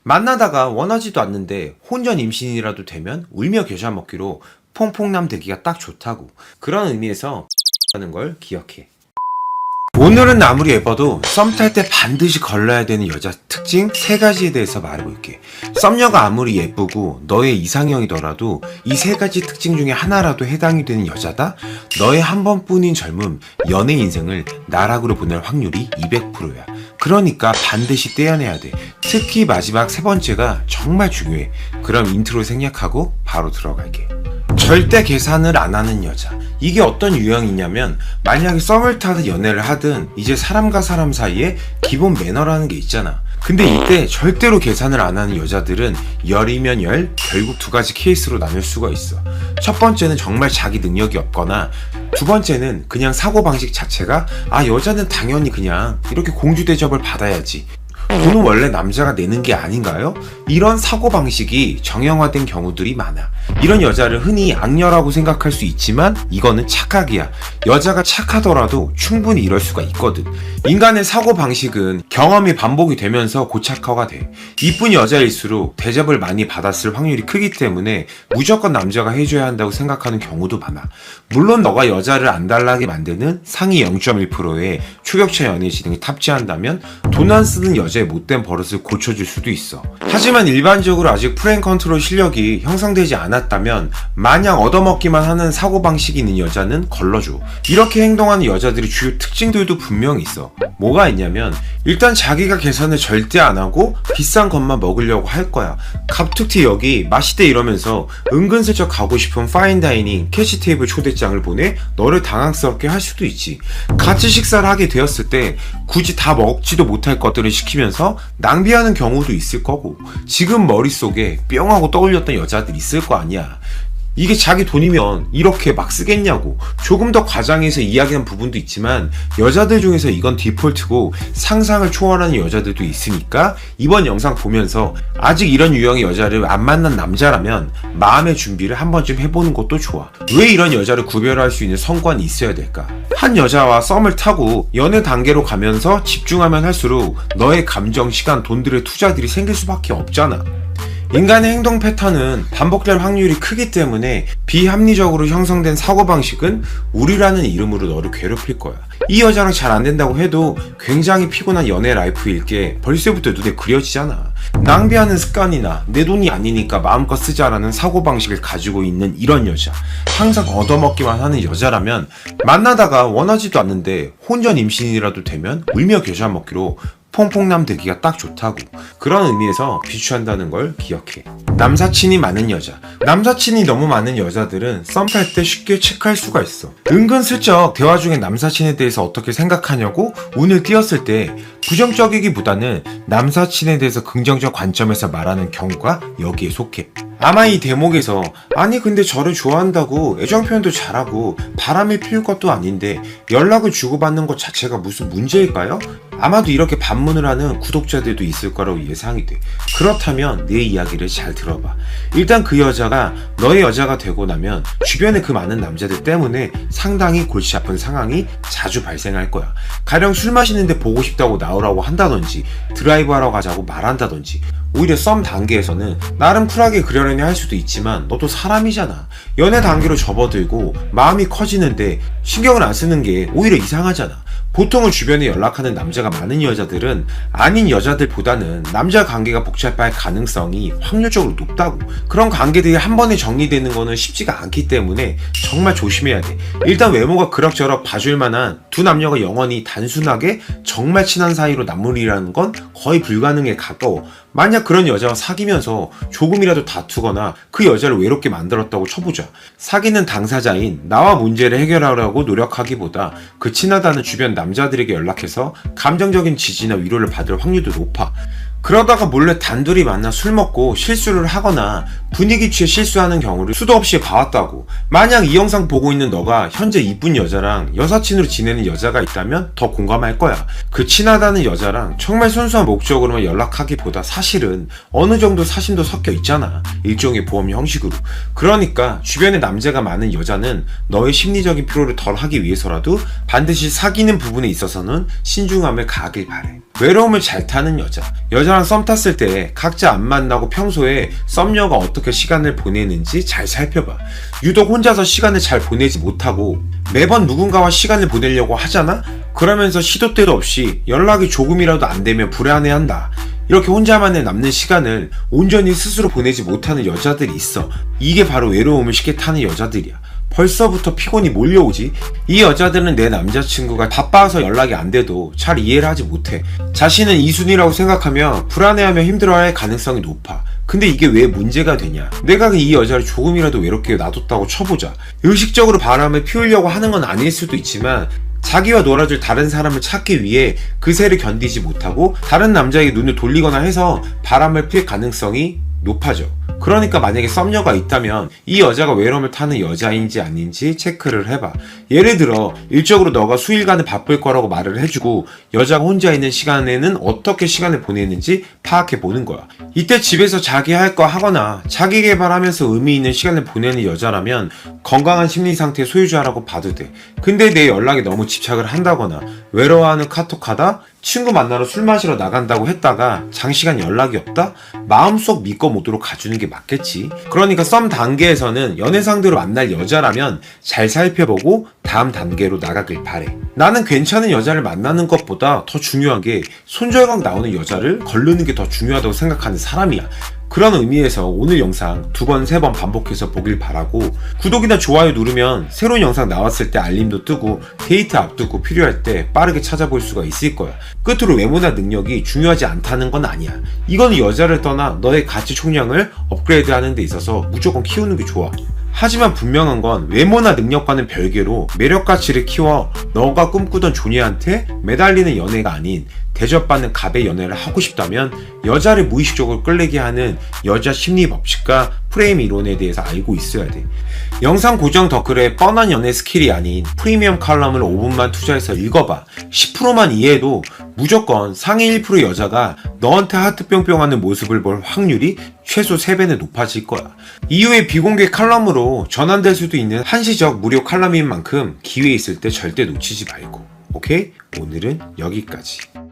만나다가 원하지도 않는데 혼전 임신이라도 되면 울며 겨자 먹기로 퐁퐁남 되기가 딱 좋다고. 그런 의미에서 하는 걸 기억해. 오늘은 아무리 예뻐도 썸 탈 때 반드시 걸러야 되는 여자 특징 3가지에 대해서 말해볼게. 썸녀가 아무리 예쁘고 너의 이상형이더라도 이 3가지 특징 중에 하나라도 해당이 되는 여자다? 너의 한 번뿐인 젊음, 연애 인생을 나락으로 보낼 확률이 200%야. 그러니까 반드시 떼어내야 돼. 특히 마지막 3번째가 정말 중요해. 그럼 인트로 생략하고 바로 들어갈게. 절대 계산을 안 하는 여자. 이게 어떤 유형이냐면, 만약에 썸을 타든 연애를 하든 이제 사람과 사람 사이에 기본 매너라는 게 있잖아. 근데 이때 절대로 계산을 안 하는 여자들은 열이면 열, 결국 2가지 케이스로 나눌 수가 있어. 첫 번째는 정말 자기 능력이 없거나, 두 번째는 그냥 사고방식 자체가 여자는 당연히 그냥 이렇게 공주 대접을 받아야지, 돈은 원래 남자가 내는 게 아닌가요? 이런 사고방식이 정형화된 경우들이 많아. 이런 여자를 흔히 악녀라고 생각할 수 있지만 이거는 착각이야. 여자가 착하더라도 충분히 이럴 수가 있거든. 인간의 사고방식은 경험이 반복이 되면서 고착화가 돼. 이쁜 여자일수록 대접을 많이 받았을 확률이 크기 때문에 무조건 남자가 해줘야 한다고 생각하는 경우도 많아. 물론 너가 여자를 안달나게 만드는 상위 0.1%의 초격차 연애 지능을 탑재한다면 돈 안 쓰는 여자의 못된 버릇을 고쳐줄 수도 있어. 하지만 일반적으로 아직 프레임 컨트롤 실력이 형성되지 않았다면 마냥 얻어먹기만 하는 사고방식이 있는 여자는 걸러줘. 이렇게 행동하는 여자들의 주요 특징들도 분명히 있어. 뭐가 있냐면, 일단 자기가 계산을 절대 안 하고 비싼 것만 먹으려고 할 거야. 갑툭튀 여기 맛있대 이러면서 은근슬쩍 가고 싶은 파인다이닝 캐시 테이블 초대장을 보내 너를 당황스럽게 할 수도 있지. 같이 식사를 하게 되었을 때 굳이 다 먹지도 못할 것들을 시키면서 낭비하는 경우도 있을 거고, 지금 머릿속에 뿅 하고 떠올렸던 여자들 있을 거 아니야. 이게 자기 돈이면 이렇게 막 쓰겠냐고. 조금 더 과장해서 이야기한 부분도 있지만 여자들 중에서 이건 디폴트고 상상을 초월하는 여자들도 있으니까 이번 영상 보면서 아직 이런 유형의 여자를 안 만난 남자라면 마음의 준비를 한 번쯤 해보는 것도 좋아. 왜 이런 여자를 구별할 수 있는 성관이 있어야 될까? 한 여자와 썸을 타고 연애 단계로 가면서 집중하면 할수록 너의 감정, 시간, 돈들의 투자들이 생길 수밖에 없잖아. 인간의 행동 패턴은 반복될 확률이 크기 때문에 비합리적으로 형성된 사고방식은 우리라는 이름으로 너를 괴롭힐 거야. 이 여자랑 잘 안된다고 해도 굉장히 피곤한 연애 라이프일 게 벌써부터 눈에 그려지잖아. 낭비하는 습관이나 내 돈이 아니니까 마음껏 쓰자라는 사고방식을 가지고 있는 이런 여자, 항상 얻어먹기만 하는 여자라면 만나다가 원하지도 않는데 혼전 임신이라도 되면 울며 겨자 먹기로 퐁퐁남 되기가 딱 좋다고. 그런 의미에서 비추한다는 걸 기억해. 남사친이 많은 여자. 남사친이 너무 많은 여자들은 썸 탈 때 쉽게 체크할 수가 있어. 은근슬쩍 대화 중에 남사친에 대해서 어떻게 생각하냐고 운을 띄웠을 때 부정적이기보다는 남사친에 대해서 긍정적 관점에서 말하는 경우가 여기에 속해. 아마 이 대목에서 아니 근데 저를 좋아한다고 애정 표현도 잘하고 바람을 피울 것도 아닌데 연락을 주고받는 것 자체가 무슨 문제일까요? 아마도 이렇게 반문을 하는 구독자들도 있을 거라고 예상이 돼. 그렇다면 내 이야기를 잘 들어봐. 일단 그 여자가 너의 여자가 되고 나면 주변에 그 많은 남자들 때문에 상당히 골치 아픈 상황이 자주 발생할 거야. 가령 술 마시는데 보고 싶다고 나오라고 한다든지 드라이브 하러 가자고 말한다든지. 오히려 썸 단계에서는 나름 쿨하게 그러려니 할 수도 있지만 너도 사람이잖아. 연애 단계로 접어들고 마음이 커지는데 신경을 안 쓰는 게 오히려 이상하잖아. 보통은 주변에 연락하는 남자가 많은 여자들은 아닌 여자들보다는 남자 관계가 복잡할 가능성이 확률적으로 높다고. 그런 관계들이 한 번에 정리되는 거는 쉽지가 않기 때문에 정말 조심해야 돼. 일단 외모가 그럭저럭 봐줄 만한 두 남녀가 영원히 단순하게 정말 친한 사이로 남으리라는 건 거의 불가능에 가까워. 만약 그런 여자와 사귀면서 조금이라도 다투거나 그 여자를 외롭게 만들었다고 쳐보자. 사귀는 당사자인 나와 문제를 해결하려고 노력하기보다 그 친하다는 주변 남자들에게 연락해서 감정적인 지지나 위로를 받을 확률도 높아. 그러다가 몰래 단둘이 만나 술 먹고 실수를 하거나 분위기 취해 실수하는 경우를 수도 없이 봐왔다고. 만약 이 영상 보고 있는 너가 현재 이쁜 여자랑 여사친으로 지내는 여자가 있다면 더 공감할 거야. 그 친하다는 여자랑 정말 순수한 목적으로만 연락하기보다 사실은 어느 정도 사심도 섞여 있잖아. 일종의 보험 형식으로. 그러니까 주변에 남자가 많은 여자는 너의 심리적인 피로를 덜 하기 위해서라도 반드시 사귀는 부분에 있어서는 신중함을 가하길 바래. 외로움을 잘 타는 여자. 여자랑 썸 탔을 때 각자 안 만나고 평소에 썸녀가 어떻게 시간을 보내는지 잘 살펴봐. 유독 혼자서 시간을 잘 보내지 못하고 매번 누군가와 시간을 보내려고 하잖아? 그러면서 시도 때도 없이 연락이 조금이라도 안 되면 불안해한다. 이렇게 혼자만의 남는 시간을 온전히 스스로 보내지 못하는 여자들이 있어. 이게 바로 외로움을 쉽게 타는 여자들이야. 벌써부터 피곤이 몰려오지? 이 여자들은 내 남자친구가 바빠서 연락이 안 돼도 잘 이해를 하지 못해. 자신은 이순이라고 생각하며 불안해하며 힘들어할 가능성이 높아. 근데 이게 왜 문제가 되냐? 내가 이 여자를 조금이라도 외롭게 놔뒀다고 쳐보자. 의식적으로 바람을 피우려고 하는 건 아닐 수도 있지만 자기와 놀아줄 다른 사람을 찾기 위해 그새를 견디지 못하고 다른 남자에게 눈을 돌리거나 해서 바람을 필 가능성이 높아져. 그러니까 만약에 썸녀가 있다면 이 여자가 외로움을 타는 여자인지 아닌지 체크를 해봐. 예를 들어 일적으로 너가 수일간을 바쁠 거라고 말을 해주고 여자가 혼자 있는 시간에는 어떻게 시간을 보내는지 파악해 보는 거야. 이때 집에서 자기 할 거 하거나 자기 개발하면서 의미 있는 시간을 보내는 여자라면 건강한 심리 상태의 소유자라고 봐도 돼. 근데 내 연락에 너무 집착을 한다거나 외로워하는 카톡하다 친구 만나러 술 마시러 나간다고 했다가 장시간 연락이 없다? 마음속 믿고 모드로 가주는 게 맞겠지. 그러니까 썸 단계에서는 연애 상대로 만날 여자라면 잘 살펴보고 다음 단계로 나가길 바래. 나는 괜찮은 여자를 만나는 것보다 더 중요한 게 손절각 나오는 여자를 걸르는 게 더 중요하다고 생각하는 사람이야. 그런 의미에서 오늘 영상 2번, 3번 반복해서 보길 바라고 구독이나 좋아요 누르면 새로운 영상 나왔을 때 알림도 뜨고 데이트 앞두고 필요할 때 빠르게 찾아볼 수가 있을 거야. 끝으로 외모나 능력이 중요하지 않다는 건 아니야. 이건 여자를 떠나 너의 가치 총량을 업그레이드 하는 데 있어서 무조건 키우는 게 좋아. 하지만 분명한 건 외모나 능력과는 별개로 매력 가치를 키워 너가 꿈꾸던 존재한테 매달리는 연애가 아닌 대접받는 갑의 연애를 하고 싶다면 여자를 무의식적으로 끌리게 하는 여자 심리 법칙과 프레임 이론에 대해서 알고 있어야 돼. 영상 고정 댓글에 뻔한 연애 스킬이 아닌 프리미엄 칼럼을 5분만 투자해서 읽어봐. 10%만 이해해도 무조건 상위 1% 여자가 너한테 하트 뿅뿅 하는 모습을 볼 확률이 최소 3배는 높아질 거야. 이후에 비공개 칼럼으로 전환될 수도 있는 한시적 무료 칼럼인 만큼 기회 있을 때 절대 놓치지 말고. 오케이? 오늘은 여기까지.